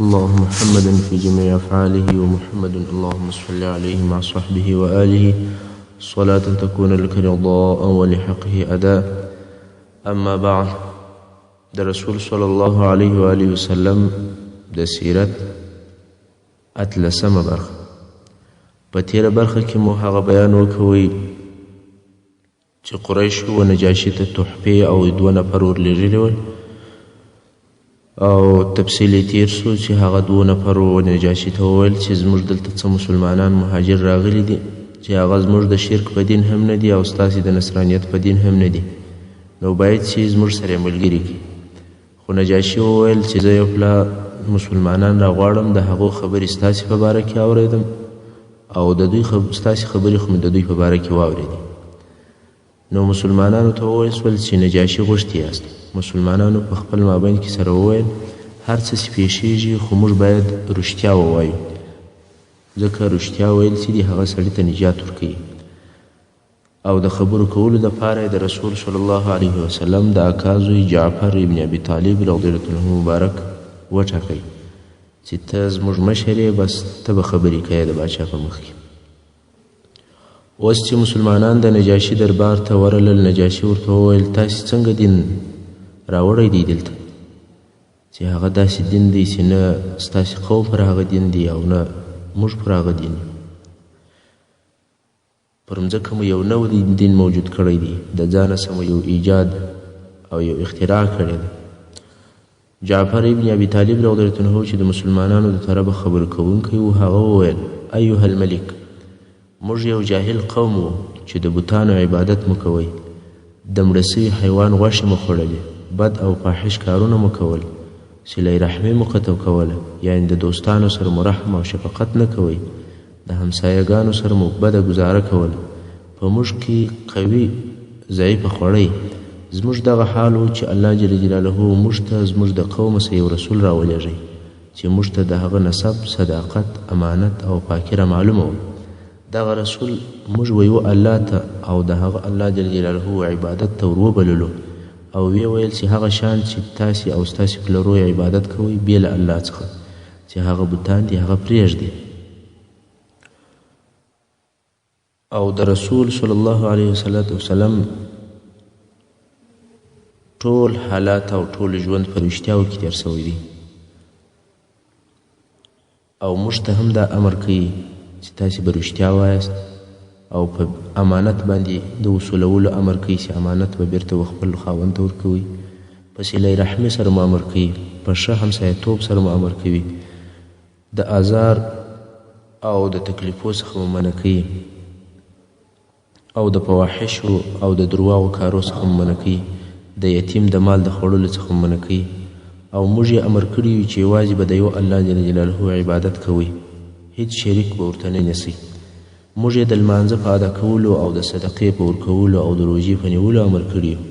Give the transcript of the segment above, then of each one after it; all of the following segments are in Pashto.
اللهم محمد في جميع أفعاله ومحمد اللهم صل عليه مع صحبه وآله صلاة تكون لك رضاء ولحقه أداء. أما بعد، د رسول صلی الله علیه و آله وسلم د سیرت اتلسمه برخه. په تیره برخه کې مو هغه بیان وکوی چې قریشو و نجاشي ته تحفې او 2 نفر ورلېږلي ول، او تفصیل یې تیر سو چې هغه 2 نفر و نجاشي ته وویل چې زموږ دلته څه مسلمانان مهاجر راغلي دي چې هغه زموږ د شرک په دین هم نه دي او ستاسې د نصرانیت په دین هم نه دي، نو باید چې زموږ سره ملګري کړي. خو نجاشي وویل چې زه یو پله مسلمانان راغواړم، د هغو خبرې ستاسې په باره کې اورېدم او د دوی ستاسې خبرې خو مې د دوی په باره کې واورېدې. نو مسلمانانو ته وویل سول چې نجاشي غوښتي یاست. مسلمانانو په خپل مابین کې سره وویل هر څه چې پیښیږي خو موږ باید رښتیا ووایو، ځکه رښتیا ویل چې دي هغه سړي ته نجات ورکوي. او د خبرو کولو دپاره د رسول صلی الله علیه وسلم د اکا زوی جعفر ابن ابي طالب رضی الله عنه مبارک وټاکئ چې ته زموږ مشر یې، بس ته به خبرې کوې د باچا په مخ کې. اوس چې مسلمانان د نجاشي دربار ته ورغلل، نجاشي ورته وویل تاسې څنګه دین راوړی دی دلته، چې هغه داسې دین دی چې نه ستاسې قوم پر هغه دین دی او نه موږ پر هغه دین یو. پر مځکه مو یو نوی دین موجود کړی دی، د ځانه سمه یو ایجاد او یو اختراع کړی دی. جعفر ابن ابي طالب رضی الله عنه چې د مسلمانانو د طرفه خبرې کوونکی و، هغه وویل ایها الملک، موږ یو جاهل قوم و چې د بوتانو عبادت مو کوئ، د مړه سوي حیوان غوښې مو خوړلې، بد او فاحش کارونه مو کول، صله رحمي مو قطع کوله، یعنې د دوستانو سره مو رحم او شفقت نه کوئ، د همسایهګانو سره مو بده ګزاره کوله، په موږ کې قوي ضعیفه خوړی. زموږ دغه حال و چې الله جل جلاله موږ ته زموږ د قومه څخه یو رسول راولېږئ چې موږ ته د هغه نسب، صداقت، امانت او پاکي رامعلومه وه. دغه رسول موږ ویو الله ته او د هغه الله جل جلاله عبادت ته ور وبللو، او ویې ویل چې هغه شان چې تاسې او ستاسې پلرو عبادت کوئ بې له الله څخه، چې هغه بوتان دي هغه پرېږدي. او د رسول صلی الله علیه وسلم ټول حالات او ټول ژوند په رښتیاو کې تیر سوی دی، او موږ ته هم دا امر کوي چې تاسې به رښتیا وایاست، او په امانت باندې د وصولولو امر کوي چې امانت به بیرته خپل خاوند ته ورکوئ، په صله رحمي سره مو امر کوي، په ښه همسایه‌توب سره مو امر کوي، د آزار او د تکلیفو څخه مو منع کوي، او د فواحشو او د درواغو کارو څخه مو منع کوي، د یتیم د مال د خوړلو څخه مو منع کوي. او موږ یې امر کړي یو چې یوازې به د یو الله جل جلاله عبادت کوئ، هیڅ شریک به ورته نه نیسئ. موږ یې د لمانځه په ادا کولو او د صدقې په ورکولو او د روژې په نیولو امر کړي یو.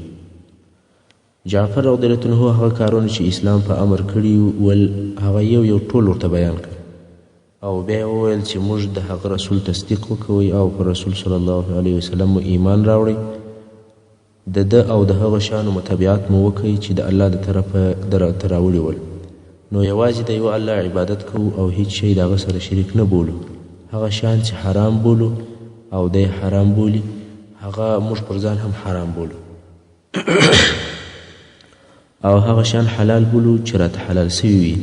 جعفر رضی الله عنه هغه کارونه چې اسلام په امر کړي ول هغه یو ټول ورته بیان کړ، او بیا یې وویل چې موږ د هغه رسول تصدیق وکوئ او پر رسول صلی الله علیه وسلم مو ایمان راوړئ، د ده او د هغه شانو متابعت مو وکړئ چې د الله د طرفه درته راوړي ول. نو یوازې د یو الله عبادت کوو او هیڅ شی د هغه سره شریک نه بولو. هغه شان چې حرام بولو او دی حرام بولي، هغه موږ پر ځان هم حرام بولو او هغه شان حلال بولو چې راته حلال سوي وي.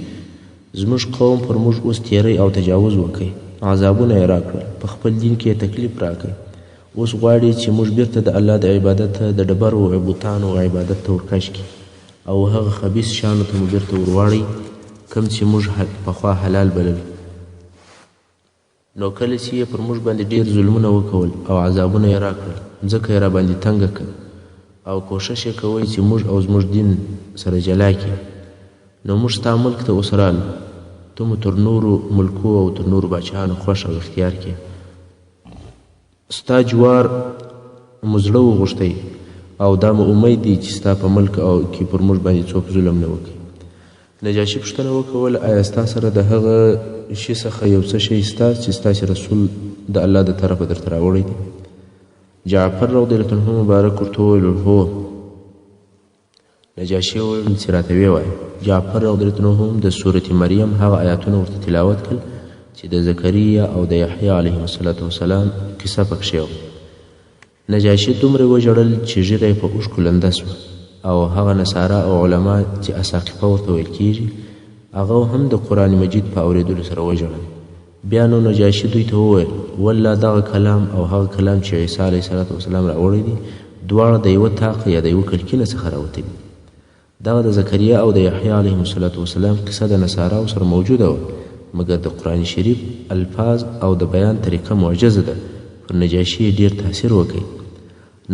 زموږ قوم پر موږ اوس تیری او تجاوز وکړي، عذابونه یې راکړل، په خپل دین کې یې تکلیف راکړي، اوس غواړي چې موږ بیرته د الله د عبادت د ډبرو او بوتانو عبادت ته ورکش کړي، او هغه خبیث شانو ته مو بیرته ورواړئ کوم چې موږ پخوا حلال بلل. نو کله چې یې پر موږ باندې ډېر ظلمونه وکول او عذابونه یې راکړل، ځکه یې راباندې تنګه کړ، او کوښښ یې کوئ چې موږ او زموږ دین سره جلا کړي. نو موږ ستا ملک ته اوس رالو، ته مو تر نورو ملکو او تر نورو باچاهانو خوښ او اختیار کړې، ستا جوار مو زړه وغوښتی، او دا مو امید دی چې ستا په ملک او کې پر موږ باندې څوک ظلم نه وکړي. نجاشي پوښتنه وکول آیا ستا سره د هغه شي څخه یو څه شی ستا چې ستاسې رسول د الله د طرفه درته راوړی دی؟ جعفر رضی الله عنه مبارک ورته وویل هو، نجاشي وویل چې راته ویې وایه. جعفر رضی الله عنه هم د سورة مریم هغه آیاتونه ورته تلاوت کړل چې د زکریا او د یحیی علیهم السلام کیسه پکښې وه. نجاشي دومره وژړل چې ږیره یې په اوښکو لنده سوه او هغه نصارا او علما چې اساقفه ورته ویل کېږي هغه هم د قرآن مجید په اورېدلو سره وژړل. بیا نو نجاشي دوی ته وویل والله دغه کلام او هغه کلام چې عیسی علیه السلام راوړی دی دواړه د یوه طاقه یا د یوه کړکینه څخه راوتلي. دغه د زکریا او د یحیی علیهم السلام کیسه د نصاراو سره موجوده وه، مګر د قرآن شریف الفاظ او د بیان طریقه معجزه ده. پر نجاشي ډیر تاثیر وکړي.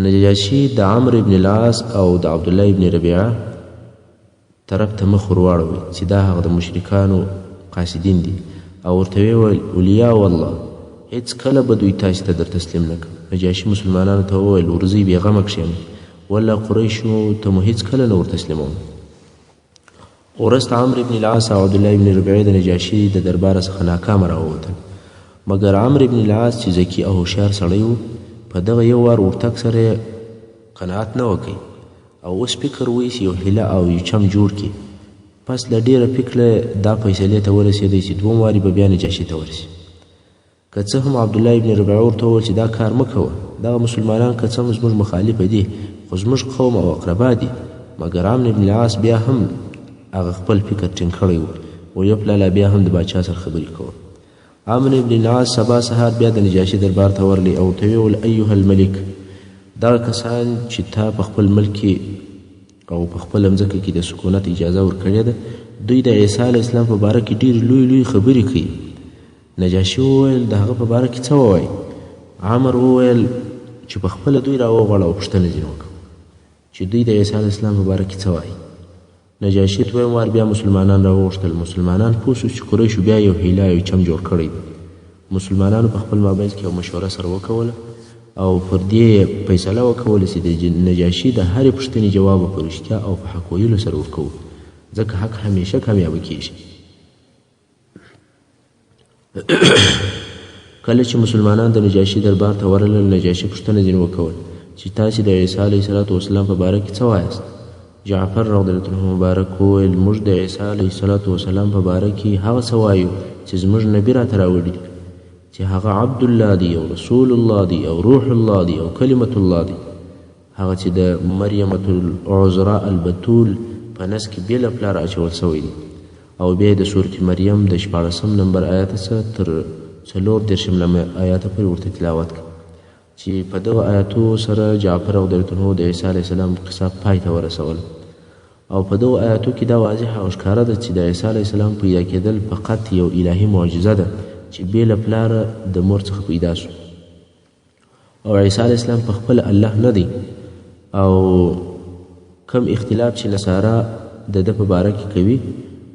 نجاشي د عمرو ابن العاص او د عبدالله ابن ربیعه طرف ته مخ ور واړوي چې دا هغه د مشرکانو قاصدین دي او ورته ویې ویل اولیا والله هیڅ کله به دوی تاسې ته در تسلیم نه کړم. نجاشي مسلمانانو ته وویل ورځئ بېغمه کښېنئ، والله قریشو ته مو هیڅ کله نه ور تسلیموم. وروسته عمرو ابن العاص او عبدالله ابن ربیعه د نجاشي د درباره څخه ناکامه راووتل، مګر عمرو ابن العاص چې ذکي او هوښیار سړی و په دغه یو وار ورتګ سره قناعت نه وکړي او اوس فکر وایي یو هیله او یو چم جوړ کړي. پس له ډېره فکره دا فیصلې ته ورسېدی چې دوم وارې به بیا نجاشي ته ورسي. که څه هم عبدالله ابن ربیعه ورته وویل چې دا کار مه کوه، دغه مسلمانان که څه هم زموږ مخالفه دي خو زموږ قوم او اقربا دي. مګر عمرو ابن العاص بیا هم هغه خپل فکر ټینګ کړی و او یو پلالا بیا هم د باچا سره خبرې کوه. عمرو ابن العاص سبا سهار بیا د نجاشي دربار ته ورلی او ورته ویې ویل ایها الملک، دغه کسان چې تا په خپل ملک کې او په خپله مځکه کې د سکونت اجازه ورکړې ده دوی د عیسی علیه السلام په باره کې ډېرې لوی خبرې کوي. نجاشي وویل د هغه په باره کې څه ووایي؟ عمرو وویل چې په خپله دوی راوغواړه او پوښتنه ځینې وکړه چې دوی د عیسی علیه السلام په باره کې څه وایي. نجاشي دویم وار بیا مسلمانان راوغوښتل. مسلمانان پوه سو چې قریشو بیا یو هیله یو چم جوړ کړی دی. مسلمانانو په خپل مابین کې یو مشوره سره وکوله او پر دې فیصله وکوله چې د نجاشي د هرې پوښتنې جواب په رښتیا او په حق ویلو سره ورکوو، ځکه حق همیشه کامیابه کیږي. کله چې مسلمانان د نجاشي دربار ته ورغلل، نجاشي پوښتنه ځینې وکول چې تاسې د عیسی علیه السلام په باره کې څه وایاست؟ جعفر رضی الله عنه مبارک وویل موږ د عیسی علیه السلام په باره کې هغه څه وایو چې زموږ نبي راته راوړي چې هغه عبد الله دی او رسول الله دی او روح الله دی او کلمت الله دی، هغه چې د مریمة العذراء البتول په نس کې بې له پلاره اچول سوی دی. او بیا د سورة مریم د 14 نمبر آیات څخه تر 34 آیاته پورې ورته تلاوت کړه چې په دغه آیاتو سره جعفر رضی الله عنه د عیسی علیه السلام قصه پای ته ورسول. او په دغه آیاتو کې دا واضحه او ښکاره ده چې د عیسی علیه السلام پیدا کېدل فقط یو الهي معجزه ده چې بې له پلاره د مور څخه پیدا شو. او عیسی علیه السلام په خپل الله نه دی او کم اختلاف چې نصارا د ده په باره کې کوي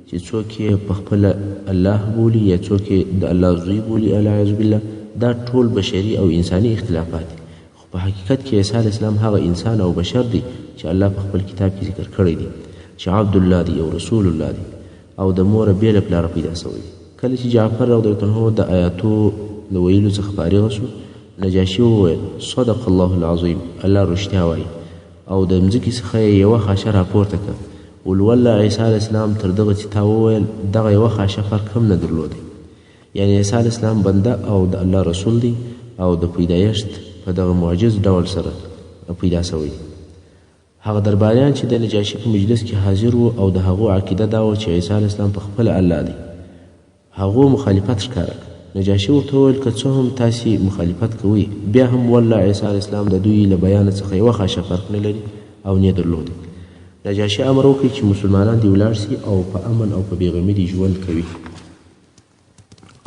چې څوک یې په خپل الله بولي یا څوک یې د الله زوی بولي العیاذ بالله، دا ټول بشري او انساني اختلافات دي. خو په حقیقت کې عیسی علیه السلام هغه انسان او بشر دی چې الله په خپل کتاب کې ذکر کړی دی چې عبد الله دی او رسول الله دی او د موره بې له پلاره پیدا سوی دی. کله چې جعفر رضی الله عنه د آیاتو د ویلو څخه فارغ شو، نجاشي وویل صدق الله العظیم، الله رښتیا وایي. او د مځکې څخه یې یوه خاشه راپورته کړه. والله عیسی علیه السلام تر دغه چې تا وویل دغه یوه خاشه فرق هم نه درلودی. یعنی عیسی علیه السلام بنده او د الله رسول دی او د پیدایښت په دغه معجز ډول سره پیدا سوی. هغه درباریان چې د نجاشي په مجلس کې حاضر وو او د هغو عقیده دا وه چې عیسی علیه السلام په خپله الله دی، هغو مخالفت ښکاره کړ. نجاشي ورته وویل که څه هم تاسې مخالفت کوئ بیا هم والله عیسی علیه السلام د دوی له بیانه څخه یوه خاشه فرق نه لري او نه درلودی. نجاشي امر وکړي چې مسلمانان دې ولاړ سي او په امن او په بېغمي دې ژوند کوي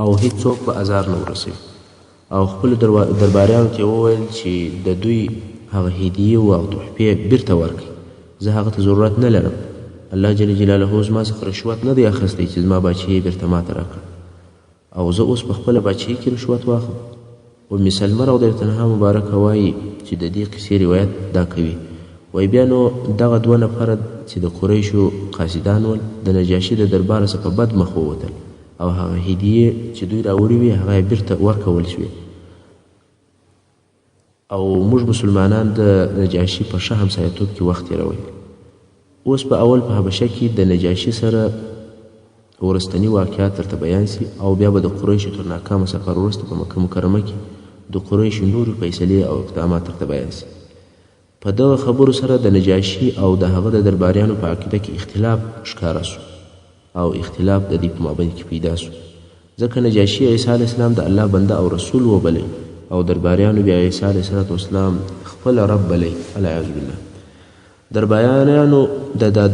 او هیڅوک په ازار نه ورسوي. او خپلو درباریانو ته یې وویل چې د دوی هغه هدیې او تحفې بیرته ورکړي، زه هغه ته ضرورت نه لرم. الله جل جلاله زما څخه رشوت نه دی اخیستی چې زما باچهي بیرته ماته راکړه او زه اوس په خپله باچهي کې رشوت واخلم. ام سلمه رضی الله عنها مبارکه وایي چې د دې قصې روایت دا کوي، وایي بیا نو دغه 2 نفره چې د قریشو قاصدان ول د نجاشي د درباره څخه په بد مخ ووتل او هغه هدیې چې دوی راوړي وي هغه یې بیرته ورکول شوې او موږ مسلمانان د نجاشي په ښه همسایه‌توب کې وخت تېروئ. اوس په اول په حبشه کې د نجاشي سره ورستني واقعات درته بیان سي او بیا به د قریشو تر ناکامه سفر وروسته په مکه مکرمه کې د قریشو نورې فیصلې او اقدامات درته بیان سي. په دغه خبرو سره د نجاشي او د هغه د درباریانو په عقیده کې اختلاف ښکاره سو او اختلاف د دوی په مابین کې پیدا سو، ځکه نجاشي عیسی علیه السلام د الله بنده او رسول وبلی او درباریانو بیا عیسی علیه السلام خپل رب بلی. العیاذ بالله.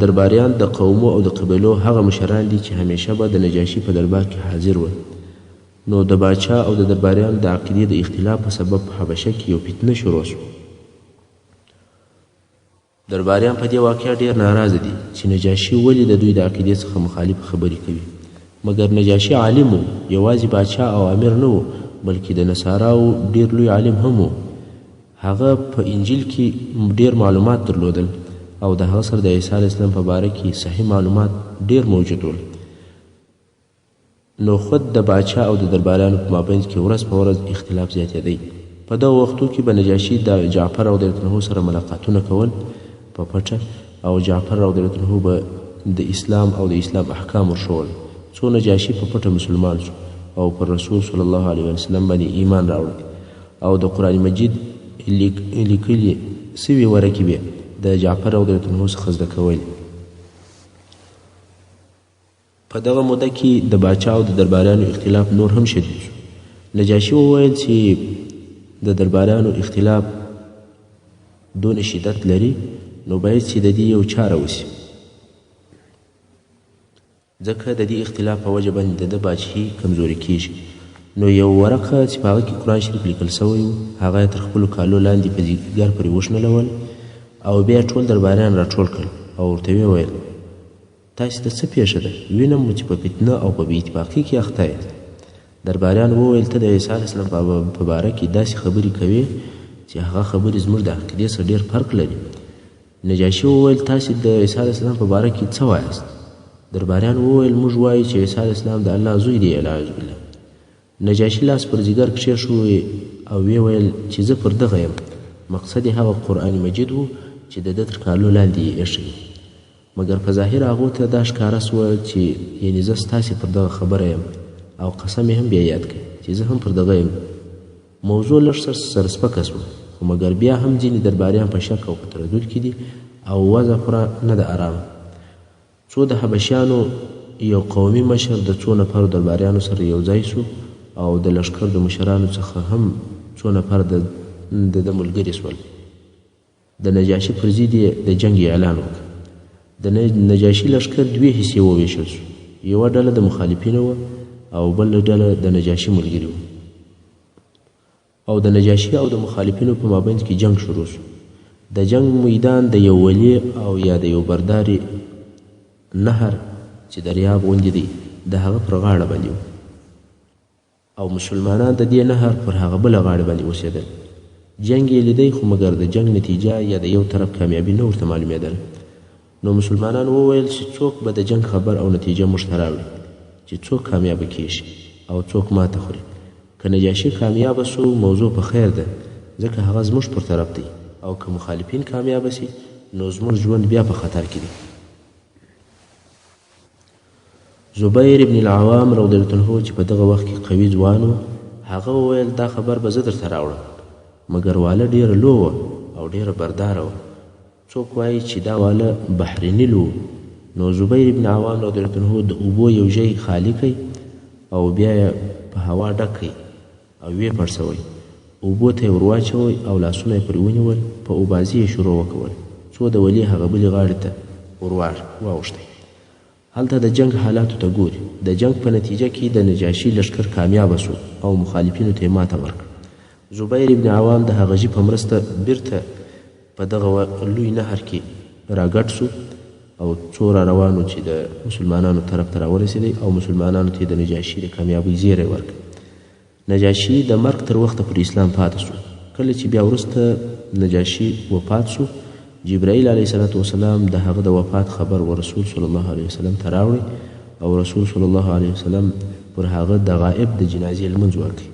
درباریان د قومو او د قبیلو هغه مشران دي چې همیشه به د نجاشي په دربار کې حاضر ول. نو د باچا او د درباریانو د عقیدې د اختلاف په سبب په حبشه کې یو فتنه شروع شو. درباریان په دې واقعه ډیر ناراضه دي چې نجاشي ولې د دوی د عقیدې څخه مخالف خبرې کوي، مګر نجاشي عالم و، یوازې باچا او امیر نه و بلکې د نصاراو ډیر لوی عالم هم و. هغه په انجیل کې ډیر معلومات درلودل او د هغه سره د عیسی علیه السلام په باره کې صحیح معلومات ډیر موجود ول. نو خود د باچا او د درباریانو په مابین کې ورځ په ورځ اختلاف زیاتېدی. په دغه وختو کې به نجاشي د جعفر رضی الله عنه سره ملاقاتونه کول په پټه، او جعفر رضی الله عنه به د اسلام او د اسلام احکام ورښول. څو نجاشي په پټه مسلمان شو او پر رسول صلی الله علیه وسلم باندې ایمان راوړ او د قرآن مجید لیکلي سوي ورقې به د جعفر رضی الله عنه څخه زده کول. په دغه موده کې د باچا او د درباریانو اختلاف نور هم شدید شو. نجاشي وویل چې د درباریانو اختلاف دون شدت لري نو باید چې د دې یو چاره وسي، ځکه د دې اختلاف په وجه باندې د بادشاهي کمزوري کیږي. نو یو ورقه چې په هغه کې قرآن شریف لیکل سوی و هغه یې تر خپلو کالو لاندې په ځیګر پورې وشنلول او بیا ټول درباریان راټول کړل او ورته ویې ویل تاسې ته څه پیښه ده؟ وینم چې په فتنه او په بې اتفاقۍ کې اخته یاست. درباریان وویل ته د عیسی علیه السلام په باره کې داسې خبرې کوې چې هغه خبرې زموږ د عقیدې سره ډېر فرق لري. نجاشي وویل تاسې د عیسی علیه السلام په باره کې څه وایاست؟ درباریان وویل موږ وایو چې عیسی علیه السلام د الله زوی دی. العیاذ بالله. نجاشي لاس پر ځیګر کښېښوی او ویې ویل چې زه پر دغه یم. مقصد یې هغه قرآن مجید و چې د ده تر کالو لاندې یې ایښی، مګر په ظاهر هغو ته دا ښکاره سوه چې یعنې زه ستاسې پر دغه خبره یم او قسم یې هم بیا یاد کړ چې زه هم پر دغه یم. موضوع لږ سر سپکه سوه، خو مګر بیا هم ځینې درباریان په شک او په تردد کې دي او وضع پوره نه ده ارامه. څو د حبشیانو یو قومي مشر د څو نفرو درباریانو سره یو ځای سو او د لښکر د مشرانو څخه هم څو نفر د ملګري سول. د نجاشي پر ضد یې د جنګ اعلان وکړ. د نجاشي لښکر دوې حصې وویشل سو، یوه ډله د مخالفینو وه او بله ډله د نجاشي ملګري وه، او د نجاشي او د مخالفینو په مابین کې جنګ شروع شو. د جنګ میدان د یو ولی او یا د یو برداري نهر چې دریاب غوندې دی د هغه پر غاړه باندې و او مسلمانان د دې نهر پر هغه بله غاړه باندې اوسېدل. جنګ یې لیدی خو مګر د جنګ نتیجه یا د یو طرف کامیابي نه ورته معلومېدله. نو مسلمانان وویل چې څوک به د جنګ خبر او نتیجه موږ ته راوړي چې څوک کامیابه کیږي او څوک ماته خوري. که نجاشي کامیابه سو موضوع په خیر ده ځکه هغه زموږ پر طرف دی، او که مخالفین کامیابه سي نو زموږ ژوند بیا په خطر کې دی. زبیر ابن العوام رضی الله عنه چې په دغه وخت کې قوي ځوان و هغه وویل دا خبر به زه درته راوړم، مګر واله ډیره لو وه او ډیره برداره وه. څوک وایي چې دا واله بحر نیل و. نو زبیر ابن عوام رضی الله عنه د اوبو یو ژی خالي کوي او بیا یې په هوا ډک کوي او ویې پړسوئ، اوبو ته یې ور واچوئ او لاسونه یې پرې ونیول، په اوبازي یې شروع وکول څو د ولي هغه بلې غاړې ته ور واوښتی. هلته د جنگ حالاتو ته ګوري. د جنگ په نتیجه کې د نجاشي لښکر کامیابه سو او مخالفینو ته یې ماته ورکړه. زبیر ابن عوام د هغه ژي په مرسته بیرته په دغه لوی نهر کې راګډ سو او څو را روانو چې د مسلمانانو طرف ته راورسېدی او مسلمانانو ته یې د نجاشي د کامیابۍ زیری ورکړ. نجاشي د مرګ تر وخته پر اسلام پاتې سو. کله چې بیا وروسته نجاشي وفات سو جبرائیل علیه السلام د هغه د وفات خبر و رسول صلی الله علیه وسلم ته راوړی او رسول صلی الله علیه وسلم پر هغه د غائب د جنازې لمونځ وکړي.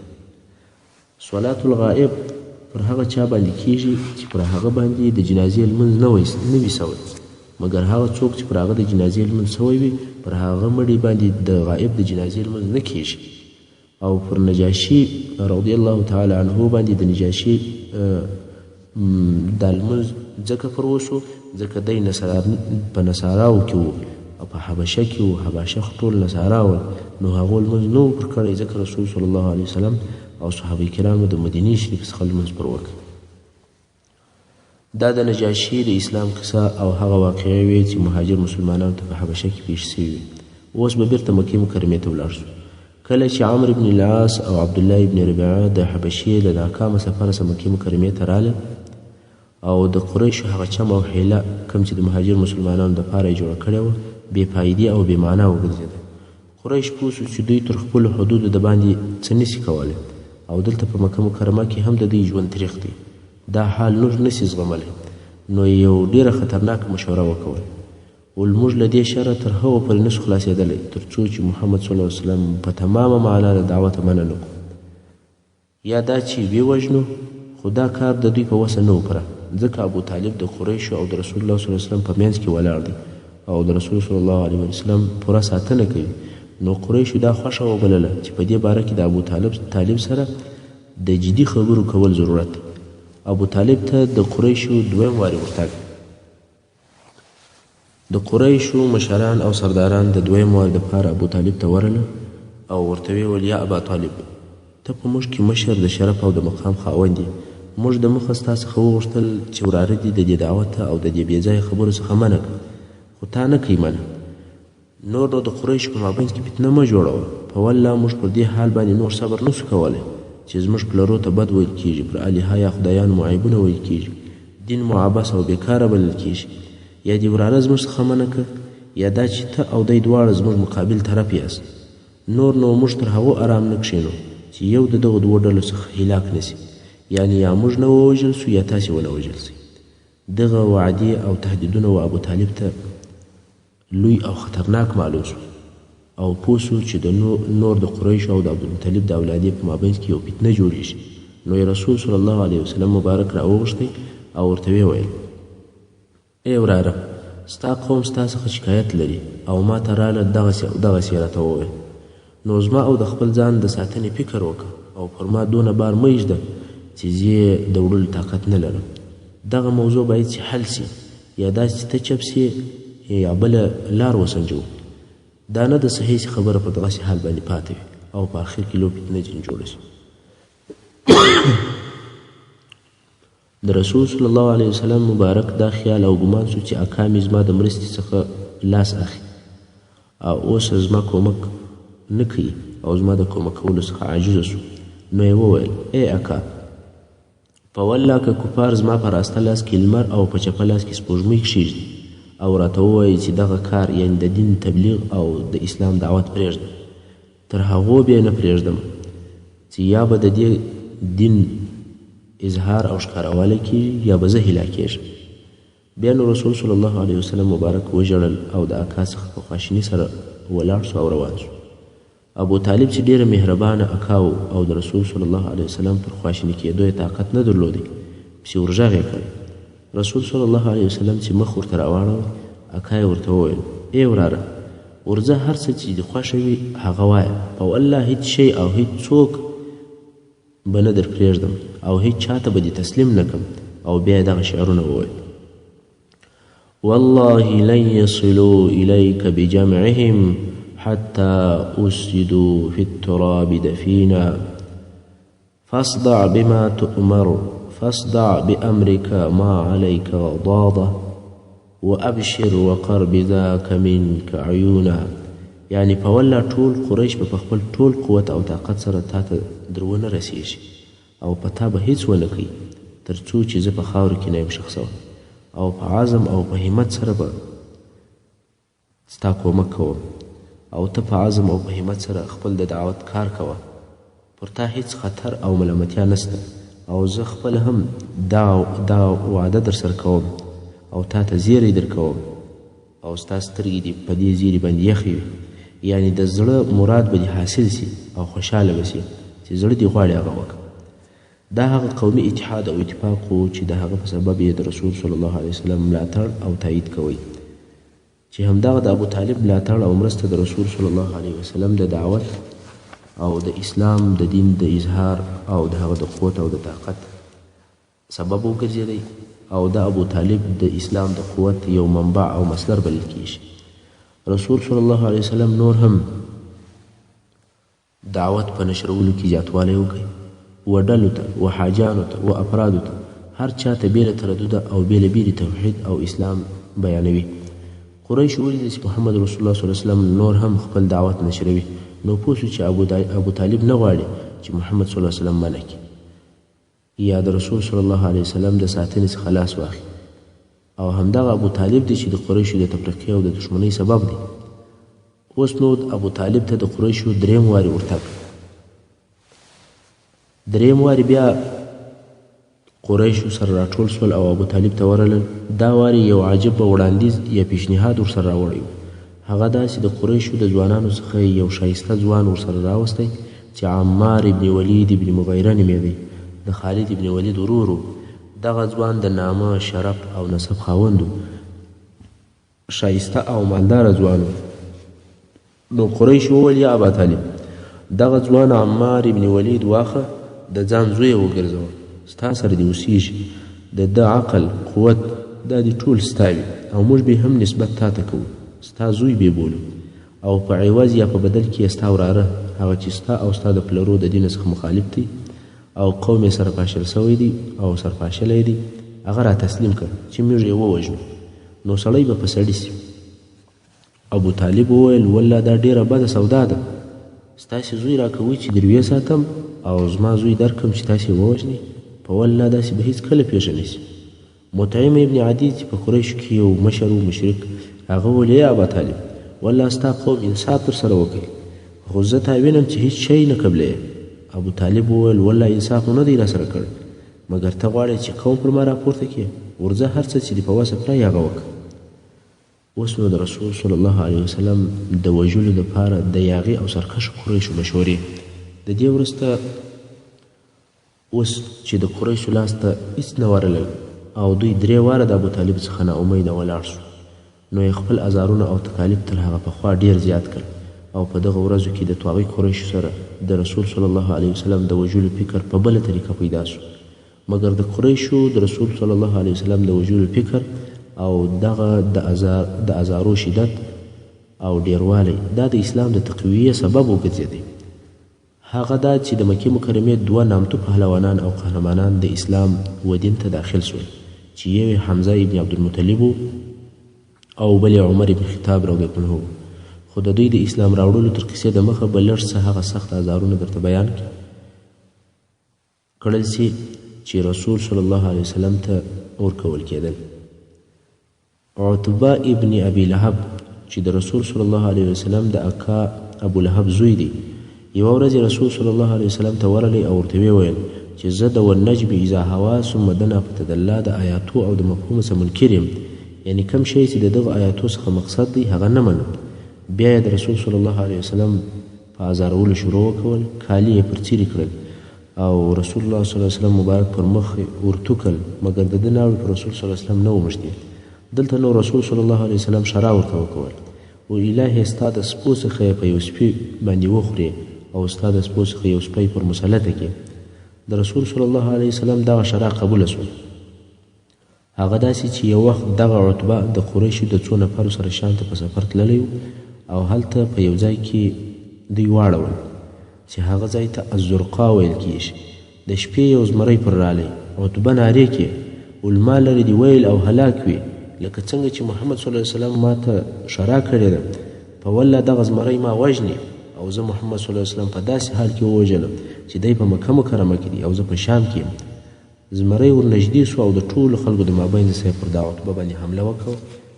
صلات الغائب پر هغه چا باندې کیږي چې پر هغه باندې د جنازې لمونځ نه وي سوی، مګر هغه څوک چې پر هغه د جنازې لمونځ سوی وي پر هغه مړي باندې د غایب د جنازې لمونځ نه کیږي. او پر نجاشي رضی الله تعالی عنه باندې د نجاشي دا لمونځ ځکه فرض شو ځکه دی په نصاراو کې وو او په حبشه کې وو. حبشه ټول نصارا ول، نو هغو لمونځ نه و پر کړی، ځکه رسول صلی الله علیه وسلم او صحابه کرامو د مدینې شریف څخه لمونځ پر وکړ. دا د نجاشي د اسلام کیسه او هغه واقعې وې چې مهاجر مسلمانانو ته په حبشه کې پیښ سوي وي. اوس به بیرته مکې مکرمې ته ولاړ شو. کله چې عمرو بن العاص او عبدالله بن ربیعه د حبشې له ناکامه سفره څخه مکې مکرمې ته راغلل او د قریشو هغه چم او حیله کوم چې د مهاجر مسلمانانو دپاره یې جوړه کړې وه بې فایدې او بې معنا وګرځېده. قریش پوه سو چې دوی تر خپلو حدودو د باندې څه نسي کولی او دلته په مکه مکرمه کې هم د دوی ژوند تریخ دی. دا حال نور نسي زغملی، نو یو ډیره خطرناکه مشوره وکول. ولموږ له دې شره تر هغو پورې نسو خلاصېدلی تر څو چې محمد صلی الله علیه وسلم په تمامه معنا د دعوته منع نه کړو، یا دا چې ویې وژنو. خو دا کار د دوی په وسه نه و پوره، ځکه ابو طالب د قریشو او د رسول الله صلی الله علیه وسلم په منځ کې ولاړ دی او د رسول صلی الله علیه وسلم پوره ساتنه کوي. نو قریشو دا خوښه وبلله چې په دې باره کې د ابو طالب سره د جدي خبرو کول ضرورت دی. ابو طالب ته د قریشو دویم وارې ورتګ. د قریشو مشران او سرداران د دویم وار دپاره ابو طالب ته ورله او ورته ویې ویل یا ابا طالب، ته په موږ کې مشر د شرف او د مقام خاوند یې. موږ د مخه ستا څخه وغوښتل چې وراره دي د دې دعوت او د دې بېځایه خبرو څخه منع کړه، خو تا نه کوي منع. نور نو د قریشو په مابینځ کې فتنه مه جوړوه. په والله موږ پر دې حال باندې نور صبر نسو کولی چې زموږ پلرو ته بد ویل کېږي، پر الها یا خدایانو مو عیبونه ویل کېږي، دین مو عبث او بیکاره بلل کېږي. یا دې وراره زموږ څخه منع کړه، یا دا چې ته او دی دواړه زموږ مقابل طرف یاست. نور نو موږ تر هغو ارام نه کښېنو چې یو د دغو دوو ډلو څخه هلاک نه سي، یعنې یا موږ نه ووژل سو یا تاسې ونه وژل سئ. دغه وعدې او تهدیدونه و ابو طالب ته لوی او خطرناک معلوم سو او پوه سو چې د نور د قریشو او د عبدالمطلب د اولادې په مابینځ کې یو فتنه جوړېږي. نو یې رسول صلی الله علیه وسلم مبارک راوغوښتی او ورته ویې ویل ای وراره، ستا قوم ستا څخه شکایت لري او ما ته راله دغسې راته وویل، نو زما او د خپل ځان د ساتنې فکر وکړه او پر ما دونه بار مه ایږده چې زه یې د وړلو طاقت نه لرم. دغه موضوع باید چې حل سي، یا داسې چې ته چپ سي یا بله لار وسنجو. دا نه د صحیح خبره په دغسې حال باندې پاتې وي او په آخر کې لو فتنه ځینې جوړه شي. د رسول صلی الله علیه وسلم مبارک دا خیال او ګمان سو چې اکا مې زما د مرستې څخه لاس اخلي او اوس زما کومک نه کوي او زما د کومک کولو څخه عاجزه سو. نو یې وویل ای اکا، په والله که کفار زما په راسته لاس کې لمر او په چپه لاس کې سپوږمۍ کښېږدي او راته ووایي چې دغه کار یعنې د دین تبلیغ او د اسلام دعوت پرېږده، تر هغو بیا نه پرېږدم چې یا به د دې دین اظهار او ښکاروالی کېږي یا به زه هلاکېږم. بیا نو رسول صلی الله علیه وسلم مبارک وژړل او د اکا څخه په خواشیني سره ولاړ سو او روان سو. ابو طالب چې ډېره مهربانه اکا و او د رسول صلی الله علیه وسلم پر خواشیني کېدو یې طاقت نه درلودی، پسې ورغږ یې کړی. رسول صلی الله علیه وسلم چې مخ ورته راواړوه، اکا یې ورته وویل ای وراره، ورځه هر څه چې دې خوښه وي هغه وایه، په والله هیڅ شی او هیڅ څوک به نه در پرېږدم او هیڅ چاته به دې تسلیم نه کړم. او بیا یې دغه شعرونه وویل والله لن يصلوا إليك بجمعهم حتى أسجدوا في التراب دفينا فاصدع بما تؤمر فاصدع بأمرك ما عليك غضاضة وأبشر وقر بذاك منك عيونا. یعنی په والله ټول قریش به په خپل ټول قوت او طاقت سره تا ته در ونه رسېږي او په تا به هیڅ ونه کوي تر څو چې زه په خاورو کې نه یم ښخ سوی، او په عزم او په همت سره به ستا کومک کوم او ته په عزم او په همت سره خپل د دعوت کار کوه. پر تا هیڅ خطر او ملامتیا نشته او زه خپل هم دا وعده در سره کوم او تا ته زیری در کوم او ستا سترګې دې په دې زیري باندې یخې وي، یعنې د زړه مراد به دې حاصل سي او خوشحاله به سي چې زړه دې غواړي هغه وکړه. دا هغه قومي اتحاد او اتفاق و چې د هغه په سبب یې د رسول صلی الله علیه وسلم ملاتړ او تایید کوئ. چې همدغه د ابو طالب ملاتړ او مرسته د رسول صلی الله علیه وسلم د دعوت او د اسلام د دین د اظهار او د هغه د قوت او د طاقت سبب وګرځېدی او د ابو طالب د اسلام د قوت یو منبع او مصدر بلل کیږي. رسول صلی الله علیه وسلم نور هم دعوت په نشرولو کې زیاتوالی وکړي، و ډلو ته و حاجانو ته و افرادو ته، هر چا ته بېله تردده او بېله بېلې توحید او اسلام بیانوي. قریشو ولیدل چې محمد رسول الله صلی الله علیه وسلم نور هم خپل دعوت نشروي، نو پوه شو چې ابو طالب نه غواړي چې محمد صلی الله علیه وسلم منع کړي یا د رسول صلی الله علیه وسلم د ساتنې څخه لاس واخلي، او همدغه ابو طالب دی چې د قریشو د تفرقې او د دښمنۍ سبب دی. اوس نو ابو طالب ته د قریشو دریم واري ورتګ، دریم واري بیا قریشو سره راټول سول او ابو طالب ته ورغلل. دا واري یو عجب وړاندیز یا پیشنهاد ورسره راوړی و. هغه دا چې د قریشو د ځوانانو څخه یو ښایسته ځوان ورسره راوستی چې عمار ابن ولید ابن مغیره نومېدی، د خالد ابن ولید ورور و. دغه ځوان د نامه، شرف او نسب خاوند و، ښایسته او مالداره ځوان و. نو قریشو وویل یا ابا طالب، دغه ځوان عمار ابن ولید واخه د ځان زوی وګرځوه، ستا سره دې اوسېږي، د ده عقل قوت دا دې ټول ستا وي او موږ به هم نسبت تا ته کوو، ستا زوی به بولو، او په عوض یا په بدل کې ستا وراره هغه چې ستا او ستا د پلرو د دین څخه مخالف دی او قوم یې سرپاشل سوی دی او سرپاشلی دی، هغه را تسلیم کړه چې موږ یې ووژنو، نو سړی به په سړي سي. ابو طالب وویل والله دا ډیره بده سودا ده، ستاسې زوی راکوئ چې درویې ساتم او زما زوی درکړم چې تاسې ووژنئ، په والله داسې به هېڅکله پېښه نه شي. مطعم ابن عدي چې په قریشو کې یو مشر و مشرک، هغه وویل ای ابا طالب، والله ستا قوم انصاف درسره وکړي، خو زه تا وینم چې هېڅ شی نه قبلوې. ابو طالب وویل والله انصاف مو نه دی راسره کړی، مګر ته غواړې چې قوم پر ما راپورته کړې، ورځه هر څه چې دې په وسه کړی هغه وکړه. اوس نو د رسول صلی الله علیه وسلم د وژلو دپاره د یاغي او سرکشو قریشو مشورې. د دې وروسته اوس چې د قریشو لاس ته هېڅ نه ورغلل او دوی 3 واره د ابو طالب څخه ناامیده ولاړ شو، نو یې خپل ازارونه او تکالیف تر هغه پخوا ډېر زیات کړل، او په دغه ورځو کې د طاغي قریشو سره د رسول صلی الله علیه وسلم د وژلو فکر په بله طریقه پیدا شو. مګر د قریشو د رسول صلی الله علیه وسلم د وژلو فکر او دغه د ازارو شدت او ډیروالی دا د اسلام د تقویې سبب وګرځېدی. هغه دا چې د مکې مکرمې 2 نامتو پهلوانان او قهرمانان د اسلام و دین ته داخل شول، چې یو حمزه ابن عبدالمطلب او بل عمر ابن خطاب رضی الله عنه. خو د دوی د اسلام راوړلو تر کیسې د مخه به لږ څه هغه سخت ازارونه درته بیان کړل سي چې رسول صلی الله علیه وسلم ته ورکول کېدل. عتبه ابن ابي لهب چې د رسول صلی الله علیه وسلم د اکا ابو لهب زوی دی، یوه ورځ رسول صلی الله علیه وسلم ته ورغلی او ورته ویل چې زه د والنجم اذا هوا ثم دنا فتدلی د آیاتو او د مفهوم څخه منکر یم، یعنی کم شی چې د دغه آیاتو څخه مقصد دی هغه نه منم. بیا یې د رسول صلی الله علیه وسلم په ازارولو شروع وکول، کالي یې پر څیرې کړل او رسول الله صلی الله علیه وسلم مبارک پر مخ ورتوکل، مګر د ده ناوې پر رسول صلی الله علیه وسلم نه ومشتې. دلته نو رسول صلی الله علیه وسلم شرا ورته وکول، و الهي ستا د سپو څخه یې په یو سپي باندې وخورې او ستا د سپو څخه یو سپی پر مسلطه کې. د رسول صلی الله علیه وسلم دغه شرا قبوله شوه. هغه داسې چې یو وخت دغه عتبه د قریشو د 2 نفرو سره شام ته په سفر تللی او هلته په یو ځای کې دوی واړول چې هغه ځای ته الزرقا ویل کیږي. د شپې یو زمری پر رالی، عتبه نارې کې علما لرې دي ویل او هلاک وي، لکه څنګه چې محمد صلی الله علیه وسلم ما ته شرا کړې ده، په والله دغه زمری ما وژني او زه محمد صلی الله علیه وسلم په داسې حال کې ووژلم چې دی په مکه مکرمه کې دي او زه په شام کې یم. زمری ور نږدې سو او د ټولو خلکو د مابین څخه پر دا عتبه باندې حمله وکړه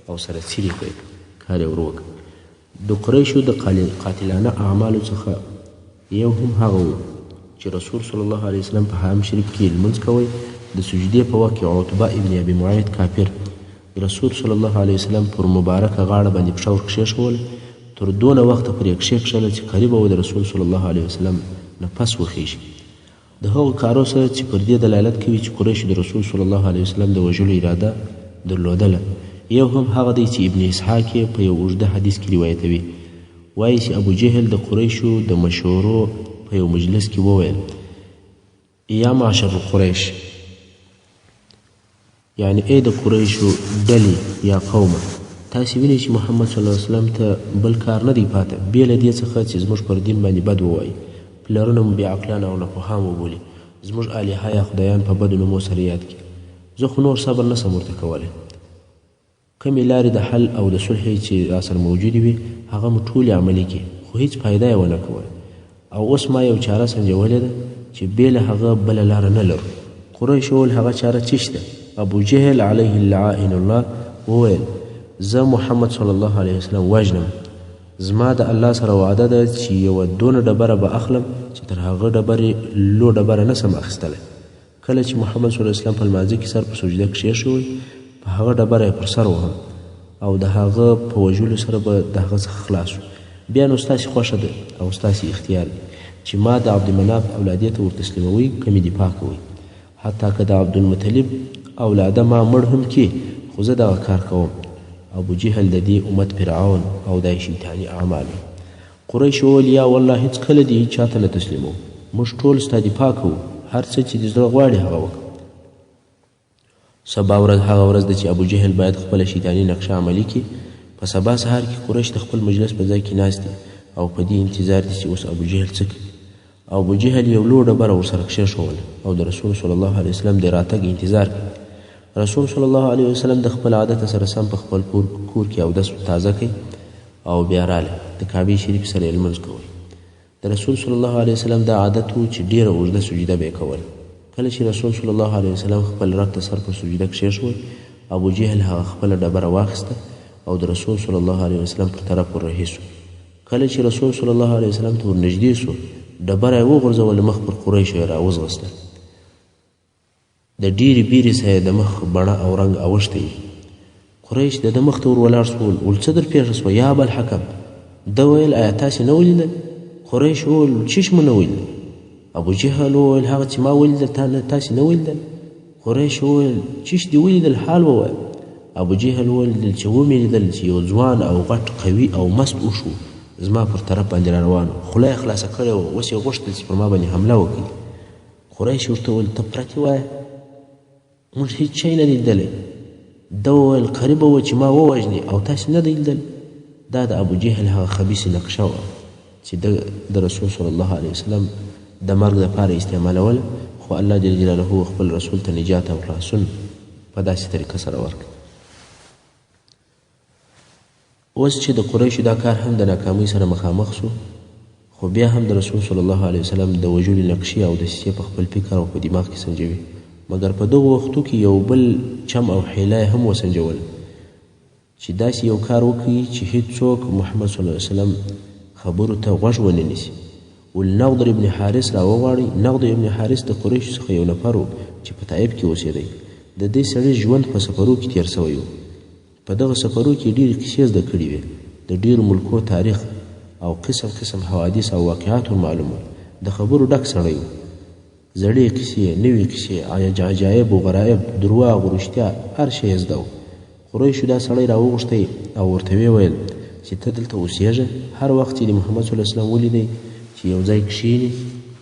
او سره څیرې کړې، کار یې ور وکړ. د قریشو د قاتلانه اعمالو څخه یو هم هغه و چې رسول صلی الله علیه وسلم په حرم شریف کې لمونځ کوی، د سجدې په وخت کې عتبه ابن ابي معیط کافر رسول صلی الله علیه وسلم پر مبارکه غاړه باندې پښه ور کښېښوله، تر دونه وخته پرې کښېښله چې قریبه و د رسول صلی الله علیه وسلم نه پس وخیږي. د هغو کارو سره چې پر دې دلالت کوي چې قریشو د رسول صلی الله علیه وسلم د وژلو اراده درلودله، یو هم هغه دی چې ابن اسحاق یې په یو اوږده حدیث کې روایتوي، وایي چې ابو جهل د قریشو د مشورو په یو مجلس کې وویل: یا معشر قریش، یعنی ای د قریشو ډلې یا قومه، تاسې وینئ چې محمد صلی الله علیه وسلم ته بل کار نه دی پاته بې له دې څخه چې زموږ پر دین باندې بد ووایي، پلرونه مو بېعقلان او ناپوهان وبولي، زموږ الهه یا خدایان په بدو نومو سره یاد کړي. زه خو نور صبر نسم ورته کولی. کمې لارې د حل او د صلح چې راسره موجودې وي هغه مو ټولې عملي کړي، خو هیڅ فایده یې ونه کوله. او اوس ما یو چاره سنجولې ده چې بې له هغه بله لاره نه لرو. قریش وویل: هغه چاره څه شته؟ ابو جهل علیه اللعائن الله وویل: زه محمد صلی الله علیه وسلم وژنم. زما د الله سره وعده ده چې یوه دونه ډبره به اخلم چې تر هغه ډبرې لو ډبره نسم اخیستلی. کله چې محمد صلی الله علیه وسلم په لمانځه کې سر په سجده کښېښوی، په هغه ډبره یې پر سر وهم او د هغه په وژلو سره به د هغه څخه خلاص شو. بیا نو ستاسې خوښه ده او ستاسې اختیار دی چې ما د عبدالمناف اولادیې ته ورتسلیموئ که مې دفاع کوئ. حتی که د عبدالمطلب اولاده ما مړ هم کړي، خو زه دغه کار کوم. ابو جهل د دې امت فرعون او د شیطاني اعمال. قریش وویل: یا والله هېڅکله دې چا ته نه تسلیمو، موږ ټول ستا دفاع کوو، هر څه چې د زړه غواړي هغه وکړه. سبا ورځ هغه ورځ ده چې ابو جهل باید خپله شیطاني نقشه عملي کړي. په سبا سهار کې قریش د خپل مجلس په ځای کې ناست دي او په دې انتظار دي چې اوس ابو جهل څه کړي. ابو جهل یو لوی ډبره ورسره کښېښوله او د رسول صلی الله علیه وسلم د راتګ انتظار کوي. رسول صلی الله علیه وسلم د خپل عادت سره سم په خپل کور کې اودس تازه کوي او بیا راله د کعبې شریف سره یې لمونځ کوي. د رسول صلی الله علیه وسلم دا عادت و چې ډېره اوږده سجده به یې کوله. کله چې رسول صلی الله علیه وسلم خپل رب ته سر په سجده کښېښود، ابو جهل هغه خپله ډبره واخیسته او د رسول صلی الله علیه وسلم پر طرف وررهي سو. کله چې رسول صلی الله علیه وسلم ته ورنږدې سو، ډبره یې وغورځوله، مخ پر قریشو یې راوځغسته. د ډېرې بیرې سره یې د مخ بڼه او رنګ اوښتی وي. قریش د ده مخ ته ور ولاړ سول. ول څه در پېښه سوه یا ابوالحکم؟ ده ویل: ایا تاسې نه ولیدل؟ قریش وویل: چیش مو نه ولیدل؟ ابو جهل وویل: هغه چې ما ولیدل تاسې نه ولیدل؟ قریش وویل: چیش دې ولیدل؟ حال ووایه. ابو جهل ولیدل چې ومې لیدل چې یو ځوان او غټ قوي او مست اوښ و زما پر طرف باندې را روان و، خوله یې خلاصه کړې وه، اوس یې غوښتل چې پر ما باندې حمله وکړي. قریش ورته وویل: ته پرتې وایه، موږ هیڅ شی نه دی لیدلی. ده وویل: قریبه وه چې ما ووژنې او تاسې نه دی لیدل. دا د ابو جهل هغه خبیثې نقشه وه چې د رسول صلی الله علیه وسلم د مرګ دپاره استعمالوله، خو الله جل جلاله خپل رسول ته نجات او خلاصون په داسې طریقه سره ورکړ. اوس چې د قریشو دا کار هم د ناکامۍ سره مخامخ سو، خو بیا هم د رسول صلی الله علیه وسلم د وژلو نقشې او دسیسې په خپل فکر او په دماغ کې سنجوي. مګر په دغو وختو کې یو بل چم او حیله هم وسنجول چې داسې یو کار وکړي چې هیڅوک محمد صلی الله علیه وسلم خبرو ته غوږ ونه نیسي. ولنضر ابن حارث راوغواړي. نضر ابن حارث د قریشو څخه یو نفر و چې په طایف کې اوسېدی. د دې سړي ژوند په سفرو کې تېر سوی و. په دغه سفرو کې ډېرې کیسې زده کړې وې، د ډېرو ملکو تاریخ او قسم قسم حوادث او واقعات معلوم و. د خبرو ډک سړی و. زړې کیسې، نوې کیسې، عجایب و غرایب، درواغ و رښتیا، هر شی یې زده و. قریشو دا سړی راوغوښتی او ورته ویې ویل چې ته دلته اوسېږه، هر وخت چې د محمد صلی الله علیه وسلم ولیدی چې یو ځای کښېني،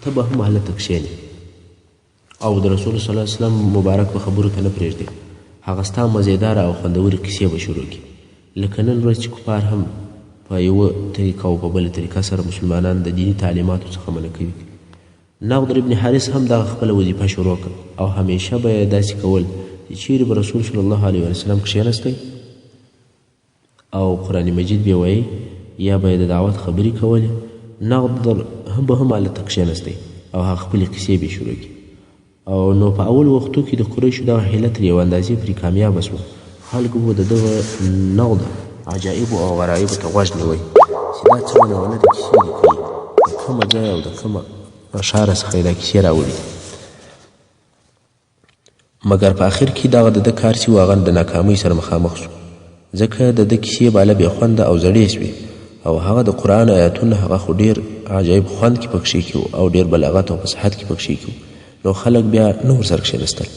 ته به هم هلته کښېنې او د رسول صلی الله علیه وسلم مبارک به خبرو ته نه پرېږدې. هغه ستا مزېداره او خوندورې کیسې به شروع کړي. لکه نن ورځ چې کفار هم په یوه طریقه او په بله طریقه سره مسلمانان د دیني تعلیماتو څخه منع کوي. نضر ابن حارث هم دغه خپله وظیفه شروع کړه او همیشه به یې داسې کول چې چیرې به رسول صلی الله علیه وسلم کښېنستی او قرآن مجید به یې وایي یا به یې د دعوت خبرې کولې، نضر هم به هم هلته کښېنستی او هغه خپلې کیسې به یې شروع کړي. او نو په اول وختو کې د قریشو دغه حیله تر یوه اندازې پرې کامیابه سوه. خلکو به د دغه نضر عجایبو او غرایبو ته غوږ نیوی چې دا څه ونونه د کیسې دي کوي، د کومه ځایه او د کومه ښاره څخه یې دا کیسې راوړي. مګر په آخر کې دغه د ده کار چې و هغه د ناکامۍ سره مخامخ سو، ځکه د ده کیسې باله بې خونده او زړې سوې او هغه د قرآن آیاتونه هغه خو ډېر عجایب خوند کې پکښې کې او ډېر بلاغت او فصاحت کې پکښې کې، نو خلک بیا نه ورسره کښېنستل.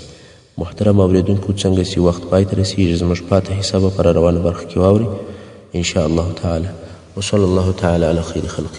محترم اوریدونکو څنګه چې وخت پای ته رسیږي زموږ پاته حصه به په روانه برخه کې واورئ ان شاء الله تعالی وصلی الله تعالی علی خیر خلقه